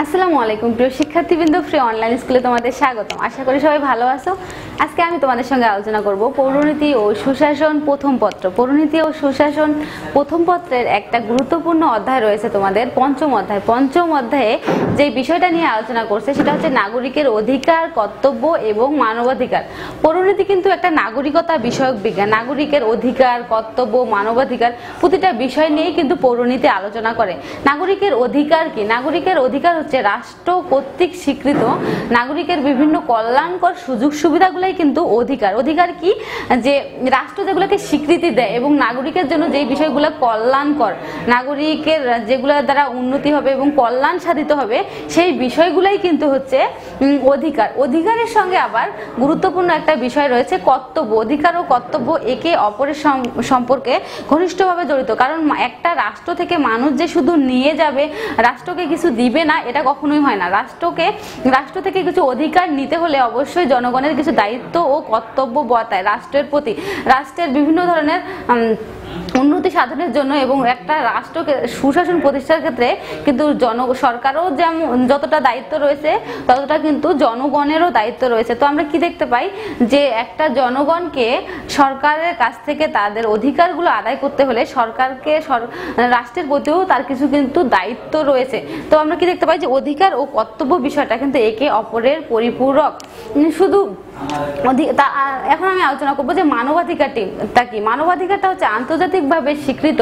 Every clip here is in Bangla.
আসসালামু আলাইকুম প্রিয় শিক্ষার্থীবৃন্দ, ফ্রি অনলাইন স্কুলে তোমাদের স্বাগতম। আশা করি সবাই ভালো আছো। আজকে আমি তোমাদের সঙ্গে আলোচনা করব পৌরনীতি ও সুশাসন প্রথম পত্র। পৌরনীতি ও সুশাসন প্রথম পত্রের একটা গুরুত্বপূর্ণ অধ্যায় রয়েছে তোমাদের পঞ্চম অধ্যায়। পঞ্চম অধ্যায়ে যে বিষয়টা নিয়ে আলোচনা করছে সেটা হচ্ছে নাগরিকের অধিকার, কর্তব্য এবং মানবাধিকার। পৌরনীতি কিন্তু একটা নাগরিকতা বিষয়ক বিজ্ঞান। নাগরিকের অধিকার, কর্তব্য, মানবাধিকার প্রতিটা বিষয় নিয়েই কিন্তু পৌরনীতি আলোচনা করে। নাগরিকের অধিকার কি? নাগরিকের অধিকার হচ্ছে রাষ্ট্র কর্তৃক স্বীকৃত নাগরিকের বিভিন্ন কল্যাণকর সুযোগ সুবিধাগুলাই কিন্তু অধিকার। অধিকার কি? যে রাষ্ট্র যেগুলোকে স্বীকৃতি দেয় এবং নাগরিকের জন্য যে বিষয়গুলো কল্যাণকর, নাগরিকের যেগুলো দ্বারা উন্নতি হবে এবং কল্যাণ সাধিত হবে, সেই বিষয়গুলাই কিন্তু হচ্ছে অধিকার। অধিকারের সঙ্গে আবার গুরুত্বপূর্ণ একটা বিষয় রয়েছে কর্তব্য। অধিকার ও কর্তব্য একে অপরের সম্পর্কে ঘনিষ্ঠভাবে জড়িত। কারণ একটা রাষ্ট্র থেকে মানুষ যে শুধু নিয়ে যাবে, রাষ্ট্রকে কিছু দিবে না, এটা কখনোই হয় না। রাষ্ট্র থেকে কিছু অধিকার নিতে হলে অবশ্যই জনগণের কিছু দায়িত্ব ও কর্তব্য বর্তায় রাষ্ট্রের প্রতি। রাষ্ট্রের বিভিন্ন ধরনের উন্নতি সাধনের জন্য এবং একটা রাষ্ট্রকে সুশাসন প্রতিষ্ঠার ক্ষেত্রে কিন্তু সরকারও যেমন যতটা দায়িত্ব রয়েছে ততটা কিন্তু জনগণেরও দায়িত্ব রয়েছে। তো আমরা কি দেখতে পাই যে একটা জনগণকে সরকারের কাছ থেকে তাদের অধিকারগুলো আদায় করতে হলে সরকারকে রাষ্ট্রের প্রতিও তার কিছু কিন্তু দায়িত্ব রয়েছে। তো আমরা কি দেখতে পাই যে অধিকার ও কর্তব্য বিষয়টা কিন্তু একে অপরের পরিপূরক। শুধু এখন আমি আলোচনা করবো যে মানবাধিকারটা কি। মানবাধিকারটা হচ্ছে আন্তর্জাতিকভাবে স্বীকৃত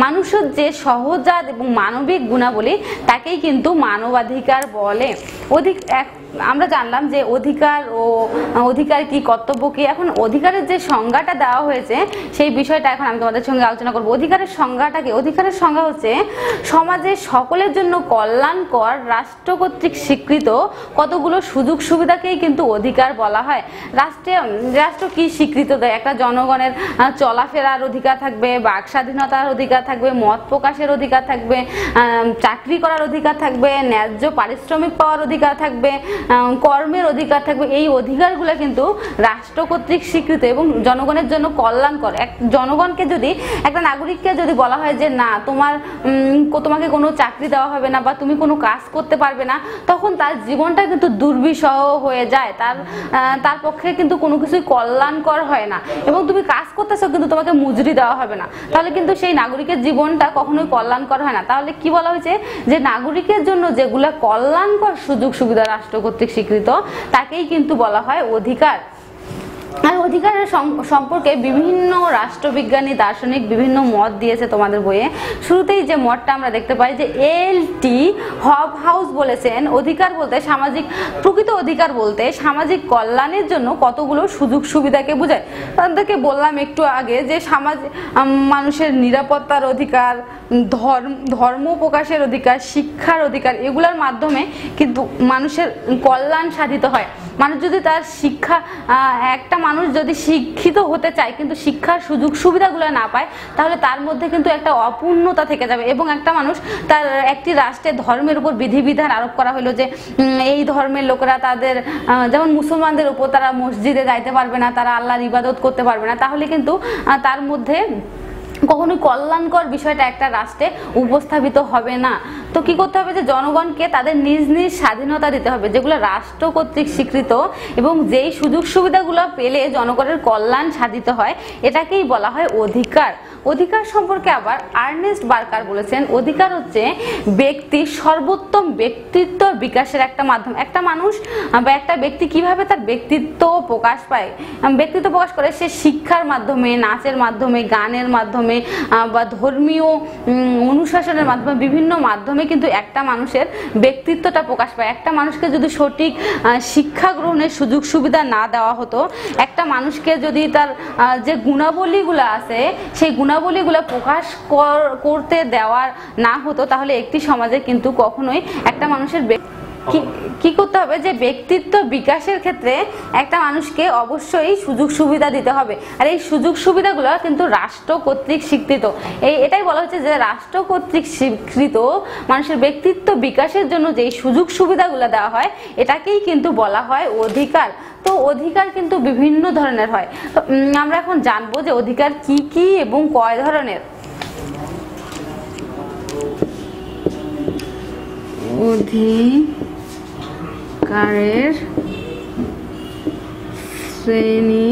মানুষের যে সহজাত এবং মানবিক গুণাবলী, তাকেই কিন্তু মানবাধিকার বলে। আমরা জানলাম যে অধিকার কি, কর্তব্য কি। এখন অধিকারের যে সংজ্ঞাটা দেওয়া হয়েছে সেই বিষয়টা এখন আমি তোমাদের সঙ্গে আলোচনা করব। অধিকারের সংজ্ঞাটা কি? অধিকারের সংজ্ঞা হচ্ছে সমাজের সকলের জন্য কল্যাণকর রাষ্ট্র কর্তৃক স্বীকৃত কতগুলো সুযোগ সুবিধাকেই কিন্তু অধিকার বলা হয়। রাষ্ট্র কি স্বীকৃত দেয়? একটা জনগণের চলাফেরার অধিকার থাকবে, বাক স্বাধীনতার অধিকার থাকবে, মত প্রকাশের অধিকার থাকবে, চাকরি করার অধিকার থাকবে, ন্যায্য পারিশ্রমিক পাওয়ার অধিকার থাকবে, কর্মের অধিকার থাকবে। এই অধিকারগুলো কিন্তু রাষ্ট্র কর্তৃক স্বীকৃত এবং জনগণের জন্য কল্যাণকর। জনগণকে যদি, একটা নাগরিককে যদি বলা হয় যে না, তোমাকে কোনো চাকরি দেওয়া হবে না বা তুমি কোনো কাজ করতে পারবে না, তখন তার জীবনটা কিন্তু দুর্বিষহ হয়ে যায়। তার পক্ষে কিন্তু কোনো কিছুই কল্যাণকর হয় না এবং তুমি কাজ করতেছো কিন্তু তোমাকে মজুরি দেওয়া হবে না, তাহলে কিন্তু সেই নাগরিকের জীবনটা কখনোই কল্যাণকর হয় না। তাহলে কি বলা হয়েছে যে নাগরিকের জন্য যেগুলো কল্যাণকর সুযোগ সুবিধা রাষ্ট্র কর্তৃক স্বীকৃত, তাকেই কিন্তু বলা হয় অধিকার। আর অধিকারের সম্পর্কে বিভিন্ন রাষ্ট্রবিজ্ঞানী, দার্শনিক বিভিন্ন মত দিয়েছে তোমাদের বইয়ে। শুরুতেই যে মতটা আমরা দেখতে পাই যে এল.টি. হবহাউস বলেছেন, অধিকার বলতে প্রকৃত অধিকার বলতে সামাজিক কল্যাণের জন্য কতগুলো সুযোগ সুবিধাকে বোঝায়। তাদেরকে বললাম একটু আগে যে মানুষের নিরাপত্তার অধিকার, ধর্ম প্রকাশের অধিকার, শিক্ষার অধিকার, এগুলোর মাধ্যমে কিন্তু মানুষের কল্যাণ সাধিত হয়। মানুষ যদি তার একটা মানুষ যদি শিক্ষিত হতে চায় কিন্তু শিক্ষার সুযোগ সুবিধাগুলো না পায়, তাহলে তার মধ্যে কিন্তু একটা অপূর্ণতা থেকে যাবে এবং একটা মানুষ একটি রাষ্ট্রের ধর্মের উপর বিধিবিধান আরোপ করা হলো যে এই ধর্মের লোকেরা তাদের, যেমন মুসলমানদের উপর তারা মসজিদে যাইতে পারবে না, তারা আল্লাহর ইবাদত করতে পারবে না, তাহলে কিন্তু তার মধ্যে কখনোই কল্যাণকর বিষয়টা একটা রাষ্ট্রে উপস্থাপিত হবে না। তো কি করতে হবে যে জনগণকে তাদের নিজ নিজ স্বাধীনতা দিতে হবে, যেগুলো রাষ্ট্র কর্তৃক স্বীকৃত এবং যেই সুযোগ সুবিধাগুলো পেলে জনগণের কল্যাণ সাধিত হয়, এটাকেই বলা হয় অধিকার। অধিকার সম্পর্কে আবার আর্নেস্ট বার্কার বলেছেন, অধিকার হচ্ছে ব্যক্তির সর্বোত্তম ব্যক্তিত্ব বিকাশের একটা মাধ্যম। একটা মানুষ বা একটা ব্যক্তি কিভাবে তার ব্যক্তিত্ব প্রকাশ পায়, ব্যক্তিত্ব প্রকাশ করে, সে শিক্ষার মাধ্যমে, নাচের মাধ্যমে, গানের মাধ্যমে বা ধর্মীয় অনুশাসনের মাধ্যমে, বিভিন্ন মাধ্যমে কিন্তু একটা মানুষের ব্যক্তিত্বটা প্রকাশ পায়। একটা মানুষকে যদি সঠিক শিক্ষা গ্রহণের সুযোগ সুবিধা না দেওয়া হতো, একটা মানুষকে যদি তার যে গুণাবলীগুলো আছে সেই গুণাবলীগুলো প্রকাশ করতে দেওয়া না হতো, তাহলে একটি সমাজে কিন্তু কখনোই একটা মানুষের কি করতে হবে যে ব্যক্তিত্ব বিকাশের ক্ষেত্রে একটা মানুষকে অবশ্যই সুযোগ সুবিধা দিতে হবে। আর এই সুযোগ সুবিধাগুলো কিন্তু রাষ্ট্র কর্তৃক স্বীকৃত। এটাই বলা হচ্ছে যে রাষ্ট্র কর্তৃক স্বীকৃত মানুষের ব্যক্তিত্ব বিকাশের জন্য যে সুযোগ সুবিধাগুলো দেওয়া হয়, এটাকেই কিন্তু বলা হয় অধিকার। তো অধিকার কিন্তু বিভিন্ন ধরনের হয়। তো আমরা এখন জানবো যে অধিকার কি কি এবং কয় ধরনের। অধিকারের শ্রেণী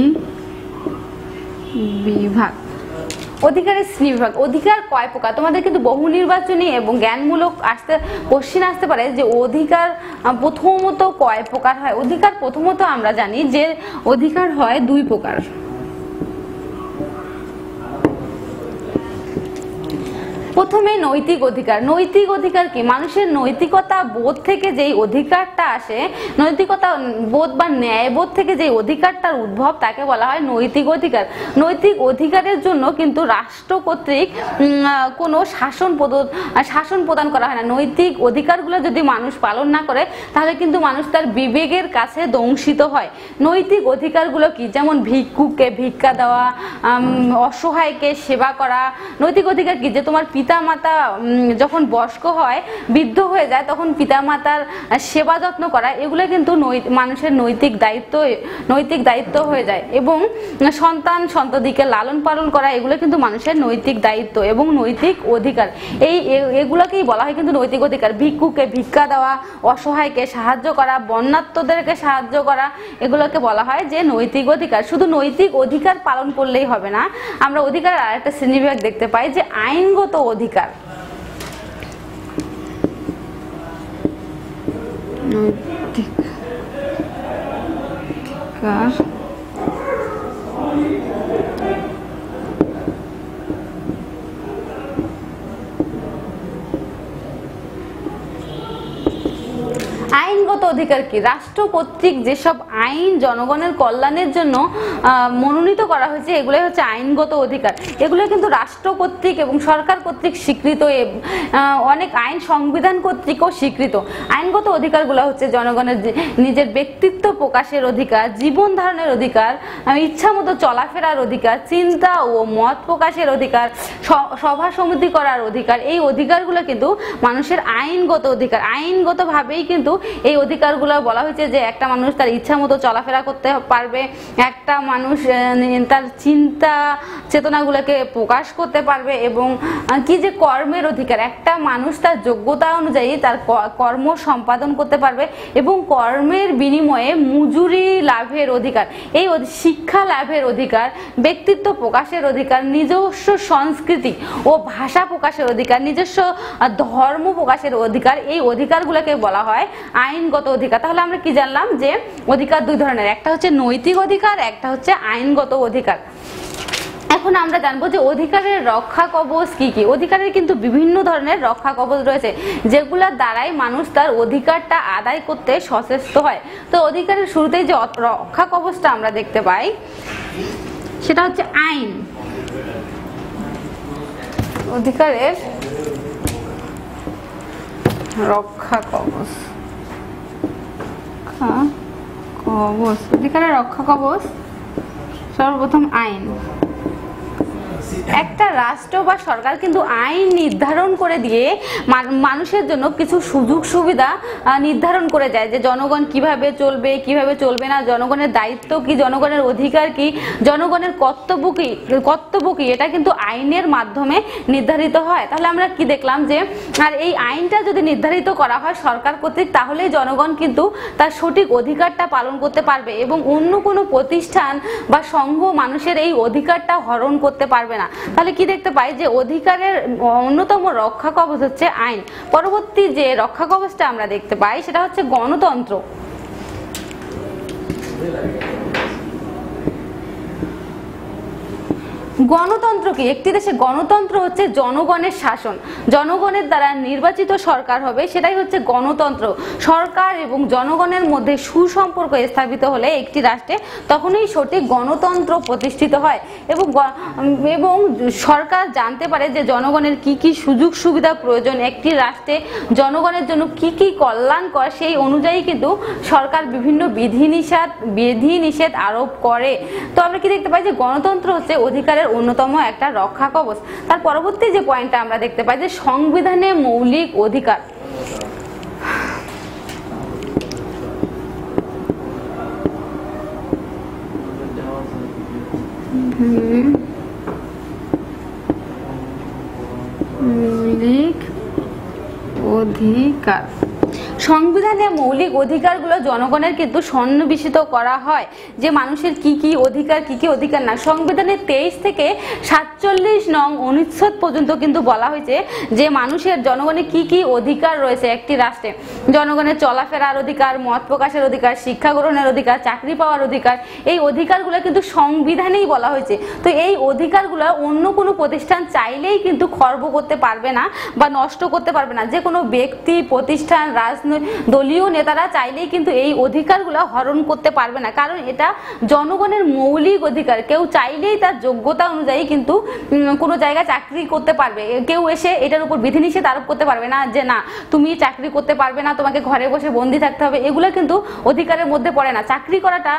বিভাগ। অধিকারের শ্রেণী বিভাগ। অধিকার কয় প্রকার? তোমাদের কিন্তু বহু নির্বাচনী এবং জ্ঞানমূলক কোশ্চেন আসতে পারে যে অধিকার প্রথমত কয় প্রকার হয়। অধিকার প্রথমত আমরা জানি যে অধিকার হয় দুই প্রকার। প্রথমে নৈতিক অধিকার। নৈতিক অধিকার কি? মানুষের নৈতিকতা বোধ থেকে যেই অধিকারটা আসে, নৈতিকতা বোধ বা ন্যায়বোধ থেকে যেই অধিকারটার উদ্ভব, তাকে বলা হয় নৈতিক অধিকার। নৈতিক অধিকারের জন্য কিন্তু রাষ্ট্র কর্তৃক কোনো শাসন প্রদান করা হয় না। নৈতিক অধিকারগুলো যদি মানুষ পালন না করে তাহলে কিন্তু মানুষ তার বিবেকের কাছে দংশিত হয়। নৈতিক অধিকারগুলো কি? যেমন ভিক্ষুককে ভিক্ষা দেওয়া, অসহায়কে সেবা করা। নৈতিক অধিকার কি? যে তোমার পিতামাতা যখন বয়স্ক হয়, বৃদ্ধ হয়ে যায়, তখন পিতামাতার সেবা যত্ন করা, এগুলো কিন্তু মানুষের নৈতিক দায়িত্ব হয়ে যায়। এবং সন্ততিকে লালন পালন করা, এগুলো কিন্তু মানুষের নৈতিক দায়িত্ব এবং নৈতিক অধিকার। এগুলোকেই বলা হয় কিন্তু নৈতিক অধিকার। ভিক্ষুকে ভিক্ষা দেওয়া, অসহায়কে সাহায্য করা, বন্যার্তদেরকে সাহায্য করা, এগুলোকে বলা হয় যে নৈতিক অধিকার। শুধু নৈতিক অধিকার পালন করলেই হবে না, আমরা অধিকারের আরেকটা শ্রেণীবিভাগ দেখতে পাই যে আইনগত অধিকার। নৈতিক অধিকার আইনগত অধিকার কি? রাষ্ট্র কর্তৃক যেসব আইন জনগণের কল্যাণের জন্য মনোনীত করা হয়েছে, এগুলোই হচ্ছে আইনগত অধিকার। এগুলো কিন্তু রাষ্ট্র কর্তৃক এবং সরকার কর্তৃক স্বীকৃত, অনেক আইন সংবিধান কর্তৃকও স্বীকৃত। আইনগত অধিকারগুলো হচ্ছে জনগণের নিজের ব্যক্তিত্ব প্রকাশের অধিকার, জীবন ধারণের অধিকার, ইচ্ছামতো চলাফেরার অধিকার, চিন্তা ও মত প্রকাশের অধিকার, সভা সমিতি করার অধিকার। এই অধিকারগুলো কিন্তু মানুষের আইনগত অধিকার। আইনগতভাবেই কিন্তু এই অধিকারগুলো বলা হয়েছে যে একটা মানুষ তার ইচ্ছা মতো চলাফেরা করতে পারবে, একটা মানুষ তার চিন্তা চেতনাগুলোকে প্রকাশ করতে পারবে, এবং কি যে কর্মের অধিকার, একটা মানুষ তার যোগ্যতা অনুযায়ী তার কর্ম সম্পাদন করতে পারবে এবং কর্মের বিনিময়ে মজুরি লাভের অধিকার, এই শিক্ষা লাভের অধিকার, ব্যক্তিত্ব প্রকাশের অধিকার, নিজস্ব সংস্কৃতি ও ভাষা প্রকাশের অধিকার, নিজস্ব ধর্ম প্রকাশের অধিকার। এই অধিকারগুলোকে বলা হয় আইনগত অধিকার। তাহলে আমরা কি জানলাম যে অধিকার দুই ধরনের, একটা হচ্ছে নৈতিক অধিকার, একটা হচ্ছে আইনগত অধিকার। এখন আমরা জানবো যে অধিকারের রক্ষা কবচ কি কি। অধিকারের কিন্তু বিভিন্ন ধরনের রক্ষা কবচ রয়েছে, যেগুলোর দ্বারাই মানুষ তার অধিকারটা আদায় করতে সচেষ্ট হয়। তো অধিকারের শুরুতেই যে রক্ষা কবচটা আমরা দেখতে পাই সেটা হচ্ছে আইন। অধিকারের রক্ষা কবচ, অধিকারের রক্ষা কবচ সর্বপ্রথম আইন। একটা রাষ্ট্র বা সরকার কিন্তু আইন নির্ধারণ করে দিয়ে মানুষের জন্য কিছু সুযোগ সুবিধা নির্ধারণ করে যায়, যে জনগণ কিভাবে চলবে, কিভাবে চলবে না, জনগণের দায়িত্ব কি, জনগণের অধিকার কি, জনগণের কর্তব্য কি, এটা কিন্তু আইনের মাধ্যমে নির্ধারিত হয়। তাহলে আমরা কি দেখলাম যে আর এই আইনটা যদি নির্ধারিত করা হয় সরকার কর্তৃক, তাহলেই জনগণ কিন্তু তার সঠিক অধিকারটা পালন করতে পারবে এবং অন্য কোনো প্রতিষ্ঠান বা সংঘ মানুষের এই অধিকারটা হরণ করতে পারবে না। তাহলে কি দেখতে পাই যে অধিকারের অন্যতম রক্ষা কবচ হচ্ছে আইন। পরবর্তী যে রক্ষা কবচটা আমরা দেখতে পাই সেটা হচ্ছে গণতন্ত্র। গণতন্ত্র কি? একটি দেশে গণতন্ত্র হচ্ছে জনগণের শাসন, জনগণের দ্বারা নির্বাচিত সরকার হবে, সেটাই হচ্ছে গণতন্ত্র। সরকার এবং জনগণের মধ্যে সুসম্পর্ক স্থাপিত হলে একটি রাষ্ট্রে তখনই সঠিক গণতন্ত্র প্রতিষ্ঠিত হয় এবং সরকার জানতে পারে যে জনগণের কি কি সুযোগ সুবিধা প্রয়োজন, একটি রাষ্ট্রে জনগণের জন্য কি কি কল্যাণকর, সেই অনুযায়ী কিন্তু সরকার বিভিন্ন বিধিনিষেধ আরোপ করে। তো আমরা কি দেখতে পাই যে গণতন্ত্র হচ্ছে অধিকারের অন্যতম একটা রক্ষা কবচ। তার পরবর্তী যে পয়েন্টটা আমরা দেখতে পাই যে সংবিধানে মৌলিক অধিকার। মৌলিক অধিকার সংবিধানে মৌলিক অধিকারগুলো জনগণের কিন্তু সন্নিবেশিত করা হয় যে মানুষের কি কি অধিকার না। সংবিধানের 23 থেকে 47 নং অনুচ্ছেদ পর্যন্ত কিন্তু বলা হয়েছে যে মানুষের জনগণের কি কি অধিকার রয়েছে একটি রাষ্ট্রে। জনগণের চলাফেরার অধিকার, মত প্রকাশের অধিকার, শিক্ষা গ্রহণের অধিকার, চাকরি পাওয়ার অধিকার, এই অধিকারগুলো কিন্তু সংবিধানেই বলা হয়েছে। তো এই অধিকারগুলো অন্য কোনো প্রতিষ্ঠান চাইলেই কিন্তু খর্ব করতে পারবে না বা নষ্ট করতে পারবে না। যে কোনো ব্যক্তি, প্রতিষ্ঠান, দলীয় নেতারা চাইলেই কিন্তু এই অধিকারগুলো হরণ করতে পারবে না, কারণ এটা জনগণের মৌলিক অধিকার। কেউ চাইলেই তার যোগ্যতা অনুযায়ী কিন্তু কোনো জায়গায় চাকরি করতে পারবে। কেউ এসে এটার উপর বিধিনিষেধ আরোপ করতে পারবে না যে না তুমি চাকরি করতে পারবে না, তোমাকে ঘরে বসে বন্দি থাকতে হবে। এগুলো কিন্তু অধিকারের মধ্যে পড়ে না। চাকরি করাটা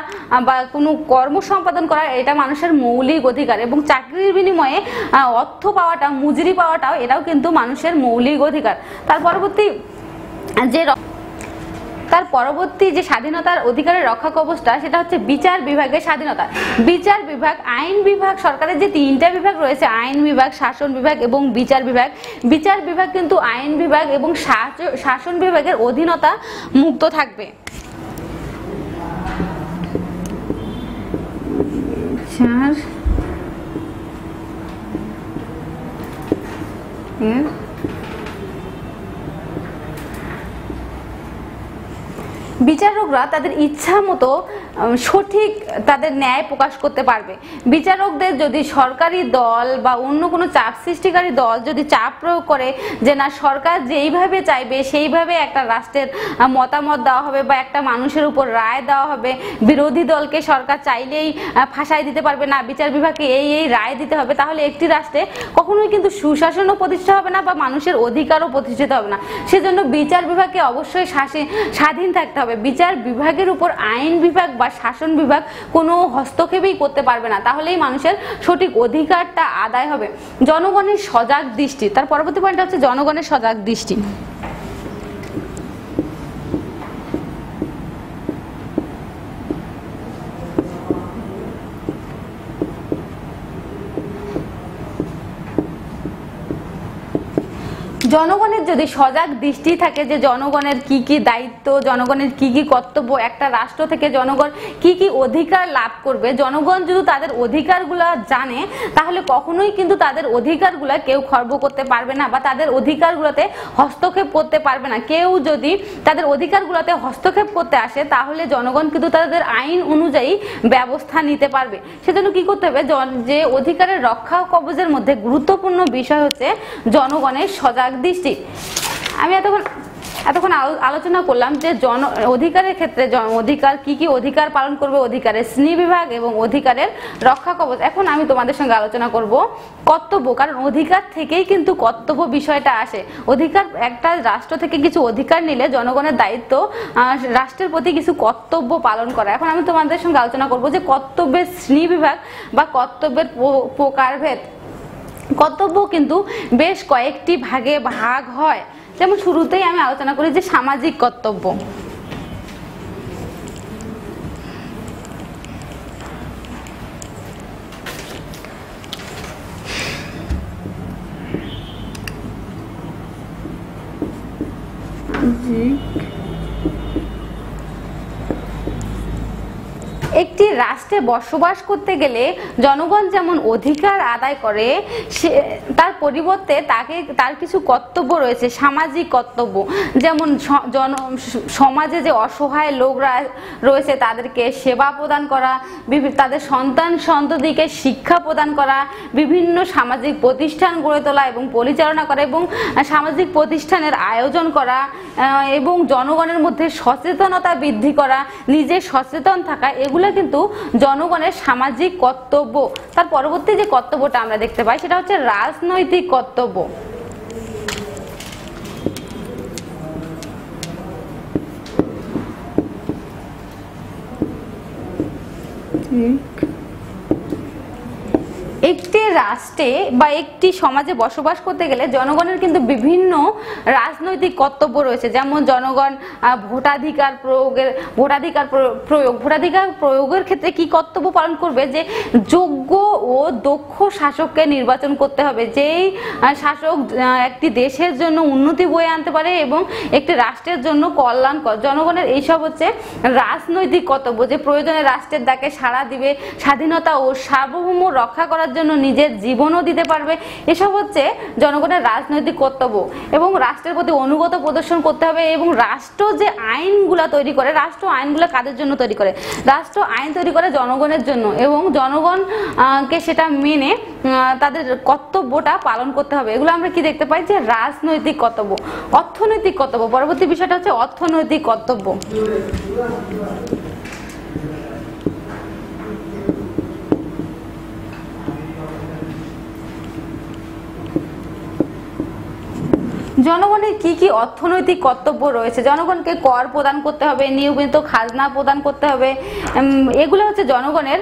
বা কোনো কর্ম সম্পাদন করা এটা মানুষের মৌলিক অধিকার, এবং চাকরির বিনিময়ে অর্থ পাওয়াটা, মজুরি পাওয়াটাও এটাও কিন্তু মানুষের মৌলিক অধিকার। তার পরবর্তী যে স্বাধীনতার অধিকারের রক্ষা কবচটা সেটা হচ্ছে বিচার বিভাগের স্বাধীনতা। বিচার বিভাগ, আইন বিভাগ, সরকারের যে 3টা বিভাগ রয়েছে, আইন বিভাগ, শাসন বিভাগ এবং বিচার বিভাগ। বিচার বিভাগ কিন্তু আইন বিভাগ এবং শাসন বিভাগের অধীনতা মুক্ত থাকবে। বিচারকরা তাদের ইচ্ছা মতো সঠিক তাদের ন্যায় প্রকাশ করতে পারবে। বিচারকদের যদি সরকারি দল বা অন্য কোনো চাপ সৃষ্টিকারী দল যদি চাপ প্রয়োগ করে যে না সরকার যেইভাবে চাইবে সেইভাবে একটা রাষ্ট্রের মতামত দেওয়া হবে বা একটা মানুষের উপর রায় দেওয়া হবে, বিরোধী দলকে সরকার চাইলেই ফাঁসাই দিতে পারবে না, বিচার বিভাগকে এই রায় দিতে হবে, তাহলে একটি রাষ্ট্রে কখনোই কিন্তু সুশাসনও প্রতিষ্ঠা হবে না বা মানুষের অধিকারও প্রতিষ্ঠিত হবে না। সেজন্য বিচার বিভাগকে অবশ্যই স্বাধীন থাকতে হবে। বিচার বিভাগের উপর আইন বিভাগ বা শাসন বিভাগ কোনো হস্তক্ষেপই করতে পারবে না, তাহলেই মানুষের সঠিক অধিকারটা আদায় হবে। জনগণের সজাগ দৃষ্টি, তার পরবর্তী পয়েন্ট হচ্ছে জনগণের সজাগ দৃষ্টি। জনগণের যদি সজাগ দৃষ্টি থাকে যে জনগণের কি কি দায়িত্ব, জনগণের কি কি কর্তব্য, একটা রাষ্ট্র থেকে জনগণ কি কি অধিকার লাভ করবে, জনগণ যদি তাদের অধিকারগুলো জানে তাহলে কখনোই কিন্তু তাদের অধিকারগুলো কেউ খর্ব করতে পারবে না বা তাদের অধিকারগুলোতে হস্তক্ষেপ করতে পারবে না। কেউ যদি তাদের অধিকারগুলোতে হস্তক্ষেপ করতে আসে তাহলে জনগণ কিন্তু তাদের আইন অনুযায়ী ব্যবস্থা নিতে পারবে। সেজন্য কি করতে হবে, যে অধিকারের রক্ষা কবচের মধ্যে গুরুত্বপূর্ণ বিষয় হচ্ছে জনগণের সজাগ দৃষ্টি। আমি এতক্ষণ আলোচনা করলাম যে অধিকারের ক্ষেত্রে অধিকার কি কি অধিকার পালন করবে, অধিকারের শ্রেণীবিভাগ এবং অধিকারের রক্ষা কবচ। এখন আমি তোমাদের সঙ্গে আলোচনা করব কর্তব্য, কারণ অধিকার থেকেই কিন্তু কর্তব্য বিষয়টা আসে। অধিকার, একটা রাষ্ট্র থেকে কিছু অধিকার নিলে জনগণের দায়িত্ব রাষ্ট্রের প্রতি কিছু কর্তব্য পালন করা। এখন আমি তোমাদের সঙ্গে আলোচনা করব যে কর্তব্যের শ্রেণীবিভাগ বা কর্তব্যের প্রকারভেদ। কর্তব্য কিন্তু বেশ কয়েকটি ভাগে ভাগ হয়। যেমন শুরুতেই আমি আলোচনা করি যে সামাজিক কর্তব্য। একটি রাষ্ট্রে বসবাস করতে গেলে জনগণ যেমন অধিকার আদায় করে তার পরিবর্তে তার কিছু কর্তব্য রয়েছে, সামাজিক কর্তব্য। যেমন সমাজে যে অসহায় লোকরা রয়েছে তাদেরকে সেবা প্রদান করা, তাদের সন্তান সন্ততিকে শিক্ষা প্রদান করা, বিভিন্ন সামাজিক প্রতিষ্ঠান গড়ে তোলা এবং পরিচালনা করা এবং সামাজিক প্রতিষ্ঠানের আয়োজন করা এবং জনগণের মধ্যে সচেতনতা বৃদ্ধি করা, নিজে সচেতন থাকা, এগুলো কিন্তু জনগণের সামাজিক কর্তব্য। তার পরবর্তী যে কর্তব্যটা আমরা দেখতে পাই সেটা হচ্ছে রাজনৈতিক কর্তব্য। একটি রাষ্ট্রে বা একটি সমাজে বসবাস করতে গেলে জনগণের কিন্তু বিভিন্ন রাজনৈতিক কর্তব্য রয়েছে। যেমন জনগণ ভোটাধিকার প্রয়োগের ক্ষেত্রে কি কর্তব্য পালন করবে, যে যোগ্য ও দক্ষ শাসককে নির্বাচন করতে হবে, যেই শাসক একটি দেশের জন্য উন্নতি বয়ে আনতে পারে এবং একটি রাষ্ট্রের জন্য কল্যাণকর। জনগণের এইসব হচ্ছে রাজনৈতিক কর্তব্য, যে প্রয়োজনে রাষ্ট্রের ডাকে সাড়া দিবে, স্বাধীনতা ও সার্বভৌম রক্ষা করার জন্য নিজের জীবনও দিতে পারবে। এসব হচ্ছে জনগণের রাজনৈতিক কর্তব্য। এবং রাষ্ট্রের প্রতি অনুগত প্রদর্শন করতে হবে। এবং রাষ্ট্র যে আইনগুলা তৈরি করে, রাষ্ট্র আইনগুলো কাদের জন্য তৈরি করে? রাষ্ট্র আইন তৈরি করে জনগণের জন্য, এবং জনগণকে সেটা মেনে তাদের কর্তব্যটা পালন করতে হবে। এগুলো আমরা কি দেখতে পাই, যে রাজনৈতিক কর্তব্য। অর্থনৈতিক কর্তব্য, পরবর্তী বিষয়টা হচ্ছে অর্থনৈতিক কর্তব্য। জনগণের কি কি অর্থনৈতিক কর্তব্য রয়েছে? জনগণকে কর প্রদান করতে হবে, নিয়মিত খাজনা প্রদান করতে হবে, এগুলো হচ্ছে জনগণের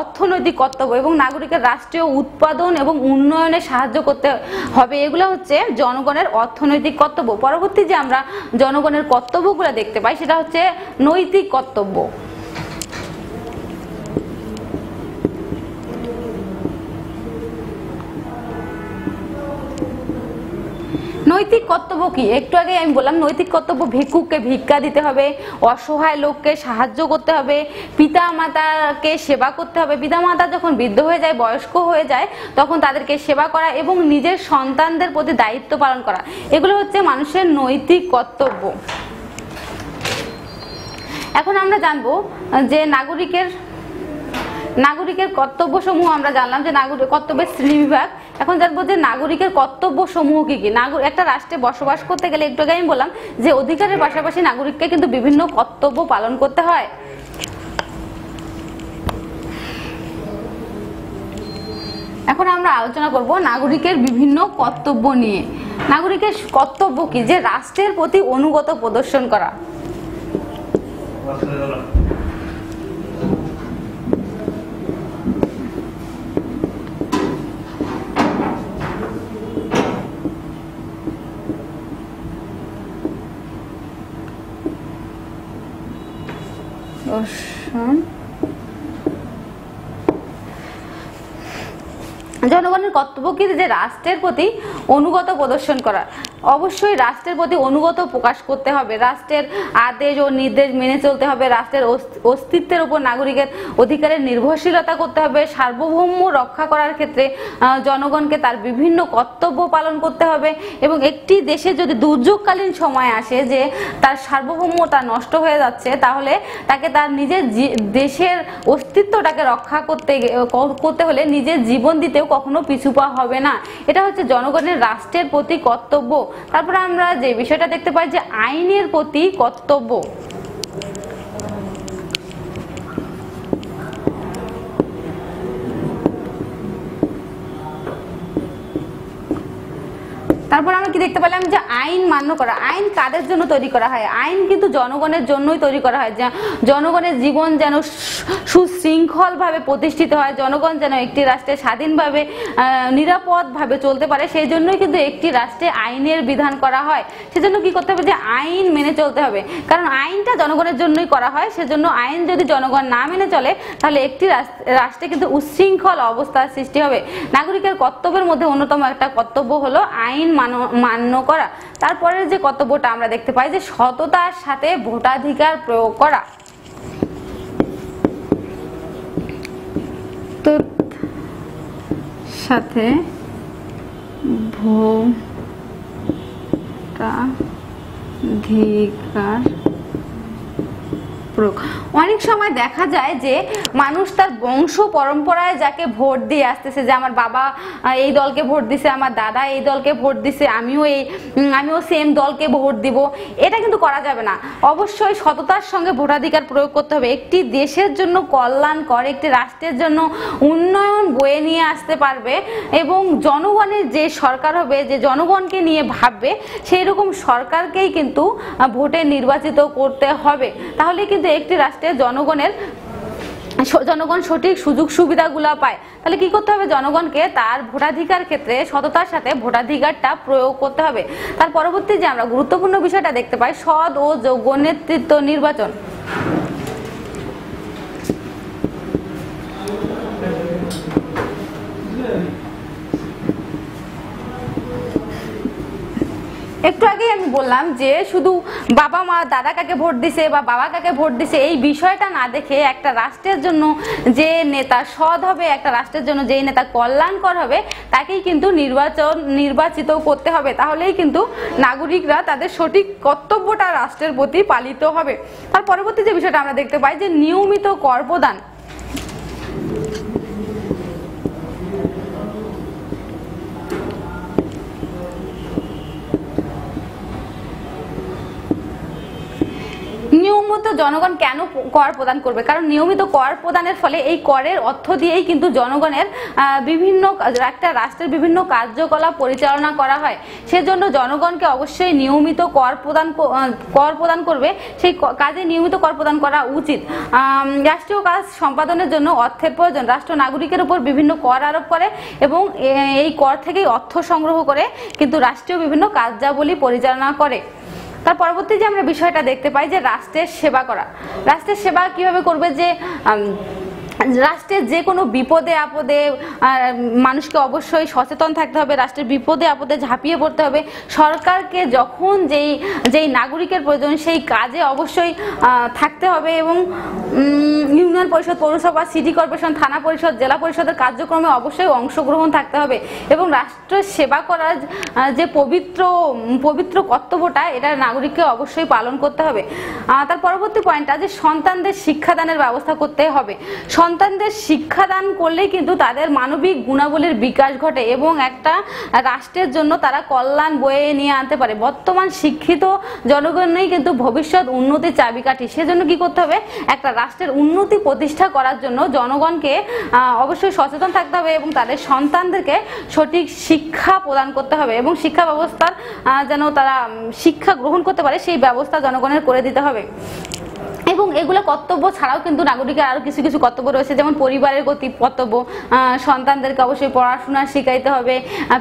অর্থনৈতিক কর্তব্য। এবং নাগরিকের রাষ্ট্রীয় উৎপাদন এবং উন্নয়নে সাহায্য করতে হবে, এগুলো হচ্ছে জনগণের অর্থনৈতিক কর্তব্য। পরবর্তী যে আমরা জনগণের কর্তব্যগুলো দেখতে পাই সেটা হচ্ছে নৈতিক কর্তব্য। নৈতিক কর্তব্য কি? একটু আগে আমি বললাম নৈতিক কর্তব্য ভিক্ষুককে ভিক্ষা দিতে হবে, অসহায় লোককে সাহায্য করতে হবে, পিতা মাতাকে সেবা করতে হবে। পিতা মাতা যখন বৃদ্ধ হয়ে যায়, বয়স্ক হয়ে যায়, তখন তাদেরকে সেবা করা এবং নিজের সন্তানদের প্রতি দায়িত্ব পালন করা, এগুলো হচ্ছে মানুষের নৈতিক কর্তব্য। এখন আমরা জানবো যে নাগরিকের কর্তব্য সমূহ আমরা জানলাম, যে কর্তব্যের শ্রেণীবিভাগ। এখন জানবো যে নাগরিকের কর্তব্য সমূহ কি কি। একটা রাষ্ট্রে বসবাস করতে গেলে একটু আগে আমি বললাম যে অধিকারের পাশাপাশি নাগরিককে কিন্তু বিভিন্ন কর্তব্য পালন করতে হয়। এখন আমরা আলোচনা করব নাগরিকের বিভিন্ন কর্তব্য নিয়ে। নাগরিকের কর্তব্য কি? যে রাষ্ট্রের প্রতি অনুগত প্রদর্শন করা। জনগণের কর্তব্য কি? যে রাষ্ট্রের প্রতি অনুগত প্রদর্শন করা। অবশ্যই রাষ্ট্রের প্রতি অনুগত প্রকাশ করতে হবে, রাষ্ট্রের আদেশ ও নির্দেশ মেনে চলতে হবে, রাষ্ট্রের অস্তিত্বের উপর নাগরিকের অধিকারের নির্ভরশীলতা করতে হবে, সার্বভৌম রক্ষা করার ক্ষেত্রে জনগণকে তার বিভিন্ন কর্তব্য পালন করতে হবে। এবং একটি দেশে যদি দুর্যোগকালীন সময় আসে যে তার সার্বভৌমতা নষ্ট হয়ে যাচ্ছে, তাহলে তাকে তার নিজের দেশের অস্তিত্বটাকে রক্ষা করতে হলে নিজের জীবন দিতেও কখনো পিছু পা হবে না। এটা হচ্ছে জনগণের রাষ্ট্রের প্রতি কর্তব্য। তারপরে আমরা যে বিষয়টা দেখতে পাই যে আইনের প্রতি কর্তব্য। তারপর আমরা কি দেখতে পেলাম যে আইন মান্য করা। আইন কাদের জন্য তৈরি করা হয়? আইন কিন্তু জনগণের জন্যই তৈরি করা হয়, জনগণের জীবন যেন সুশৃঙ্খলভাবে প্রতিষ্ঠিত হয়, জনগণ যেন একটি রাষ্ট্রে স্বাধীনভাবে নিরাপদভাবে চলতে পারে, সেই জন্যই কিন্তু একটি রাষ্ট্রে আইনের বিধান করা হয়। সেজন্য কি করতে হবে? যে আইন মেনে চলতে হবে, কারণ আইনটা জনগণের জন্যই করা হয়। সেজন্য আইন যদি জনগণ না মেনে চলে, তাহলে একটি রাষ্ট্রে কিন্তু উচ্ছৃঙ্খল অবস্থার সৃষ্টি হবে। নাগরিকের কর্তব্যের মধ্যে অন্যতম একটা কর্তব্য হলো আইন মান্য করা। তারপরের যে কর্তব্যটা আমরা দেখতে পাই যে সততার সাথে ভোটাধিকার প্রয়োগ করা। তো সাথে ভোটাধিকার প্রয়োগ। অনেক সময় দেখা যায় যে মানুষ তার বংশ পরম্পরায় যাকে ভোট দিয়ে আসতেছে, যে আমার বাবা এই দলকে ভোট দিছে, আমার দাদা এই দলকে ভোট দিছে, আমিও সেম দলকে ভোট দিব, এটা কিন্তু করা যাবে না। অবশ্যই সততার সঙ্গে ভোটাধিকার প্রয়োগ করতে হবে। একটি দেশের জন্য কল্যাণকর, একটি রাষ্ট্রের জন্য উন্নয়ন বয়ে নিয়ে আসতে পারবে এবং জনগণের যে সরকার হবে, যে জনগণকে নিয়ে ভাববে, সেই রকম সরকারকেই কিন্তু ভোটে নির্বাচিত করতে হবে। তাহলে কিন্তু একটি রাষ্ট্রে জনগণের জনগণ সঠিক সুযোগ সুবিধাগুলো পায়, তাহলে কি করতে হবে? জনগণকে তার ভোটাধিকার ক্ষেত্রে সততার সাথে ভোটাধিকারটা প্রয়োগ করতে হবে। তার পরবর্তী যে আমরা গুরুত্বপূর্ণ বিষয়টা দেখতে পাই, সৎ ও যোগ্য নেতৃত্ব নির্বাচন। একটু আগেই আমি বললাম যে শুধু বাবা মা দাদা কাকে ভোট দিছে বা বাবা কাকে ভোট দিছে এই বিষয়টা না দেখে একটা রাষ্ট্রের জন্য যে নেতা সৎ হবে, একটা রাষ্ট্রের জন্য যেই নেতা কল্যাণকর হবে তাকেই কিন্তু নির্বাচিত করতে হবে। তাহলেই কিন্তু নাগরিকরা তাদের সঠিক কর্তব্যটা রাষ্ট্রের প্রতি পালিত হবে। তার পরবর্তী যে বিষয়টা আমরা দেখতে পাই যে নিয়মিত কর প্রদান। নিয়মিত জনগণ কেন কর প্রদান করবে? কারণ নিয়মিত কর প্রদানের ফলে এই করের অর্থ দিয়েই কিন্তু জনগণের বিভিন্ন একটা রাষ্ট্রের বিভিন্ন কার্যকলাপ পরিচালনা করা হয়। সেজন্য জনগণকে অবশ্যই নিয়মিত কর প্রদান করবে, সেই কাজে নিয়মিত কর প্রদান করা উচিত। রাষ্ট্রীয় কাজ সম্পাদনের জন্য অর্থের প্রয়োজন। রাষ্ট্র নাগরিকের উপর বিভিন্ন কর আরোপ করে এবং এই কর থেকেই অর্থ সংগ্রহ করে কিন্তু রাষ্ট্রীয় বিভিন্ন কার্যাবলী পরিচালনা করে। তার পরবর্তী যে আমরা বিষয়টা দেখতে পাই যে রাষ্ট্রের সেবা করা। রাষ্ট্রের সেবা কিভাবে করবে? যে রাষ্ট্রের যে কোনো বিপদে আপদে মানুষকে অবশ্যই সচেতন থাকতে হবে, রাষ্ট্রের বিপদে আপদে ঝাঁপিয়ে পড়তে হবে। সরকারকে যখন যেই নাগরিকের প্রয়োজন সেই কাজে অবশ্যই থাকতে হবে এবং ইউনিয়ন পরিষদ, পৌরসভা, সিটি কর্পোরেশন, থানা পরিষদ, জেলা পরিষদের কার্যক্রমে অবশ্যই অংশগ্রহণ থাকতে হবে এবং রাষ্ট্রের সেবা করার যে পবিত্র কর্তব্যটা এটা নাগরিককে অবশ্যই পালন করতে হবে। তার পরবর্তী পয়েন্টটা যে সন্তানদের শিক্ষাদানের ব্যবস্থা করতে হবে। সন্তানদের শিক্ষাদান করলেই কিন্তু তাদের মানবিক গুণাবলীর বিকাশ ঘটে এবং একটা রাষ্ট্রের জন্য তারা কল্যাণ বয়ে নিয়ে আনতে পারে। বর্তমান শিক্ষিত জনগণই কিন্তু ভবিষ্যৎ উন্নতির চাবিকাঠি। সেজন্য কি করতে হবে? একটা রাষ্ট্রের উন্নতি প্রতিষ্ঠা করার জন্য জনগণকে অবশ্যই সচেতন থাকতে হবে এবং তাদের সন্তানদেরকে সঠিক শিক্ষা প্রদান করতে হবে এবং শিক্ষা ব্যবস্থার যেন তারা শিক্ষা গ্রহণ করতে পারে সেই ব্যবস্থা জনগণের করে দিতে হবে। এবং এগুলো কর্তব্য ছাড়াও কিন্তু নাগরিকের আরো কিছু কিছু কর্তব্য রয়েছে, যেমন পরিবারের কর্তব্য। সন্তানদেরকে অবশ্যই পড়াশোনা শিখাইতে হবে,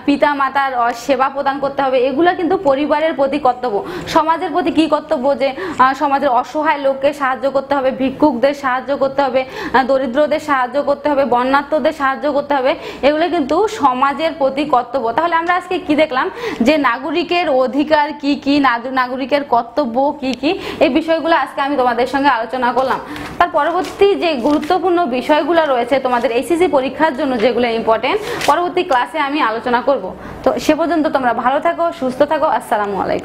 পিতা মাতার সেবা প্রদান করতে হবে, এগুলো কিন্তু পরিবারের প্রতি কর্তব্য। সমাজের প্রতি কি কর্তব্য? যে সমাজের অসহায় লোককে সাহায্য করতে হবে, ভিক্ষুকদের সাহায্য করতে হবে, দরিদ্রদের সাহায্য করতে হবে, বন্যার্তদের সাহায্য করতে হবে, এগুলো কিন্তু সমাজের প্রতি কর্তব্য। তাহলে আমরা আজকে কি দেখলাম? যে নাগরিকের অধিকার কি কি, নাগরিকের কর্তব্য কি কি, এই বিষয়গুলো আজকে আমি তোমাদের সঙ্গে আলোচনা করলাম। তার পরবর্তী যে গুরুত্বপূর্ণ বিষয়গুলো রয়েছে তোমাদের এইচএসসি পরীক্ষার জন্য যেগুলো ইম্পর্টেন্ট, পরবর্তী ক্লাসে আমি আলোচনা করব। তো সে পর্যন্ত তোমরা ভালো থাকো, সুস্থ থাকো। আসসালামু আলাইকুম।